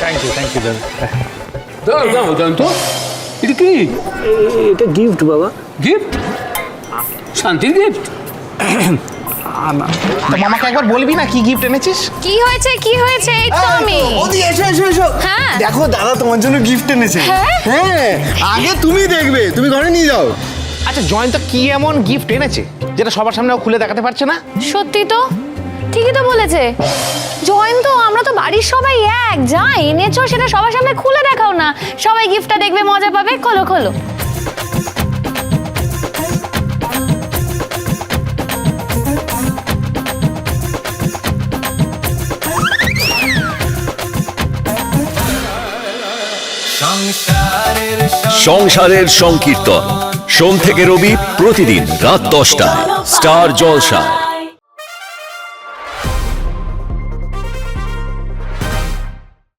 Thank you দাদা। দাও দাও দাও তো, এটা কি এটা গিফট বাবা। গিফট? শান্তির গিফট? তো মামাকে একবার বলবি না কি গিফট এনেছিস? কি হয়েছে এই তো আমি। ওদি এসো এসো এসো। হ্যাঁ। দেখো দাদা তোমার জন্য গিফট এনেছে। হ্যাঁ আগে তুমি দেখবে, তুমি ঘরে নিয়ে যাও। আচ্ছা জয়ন্ত কি এমন গিফট এনেছে যেটা সবার সামনে ও খুলে দেখাতে পারছে না? সত্যি তো, ঠিকই তো বলেছে জয়ন্ত। আমরা তো বাড়ির সবাই এক, যা এনেছো সেটা সবার সামনে খুলে দেখাও না, সবাই গিফটটা দেখবে, মজা পাবে। খোলো খোলো। সংসারের সংকীর্তন সোম থেকে রবি প্রতিদিন রাত 10টায় স্টার জলসায়।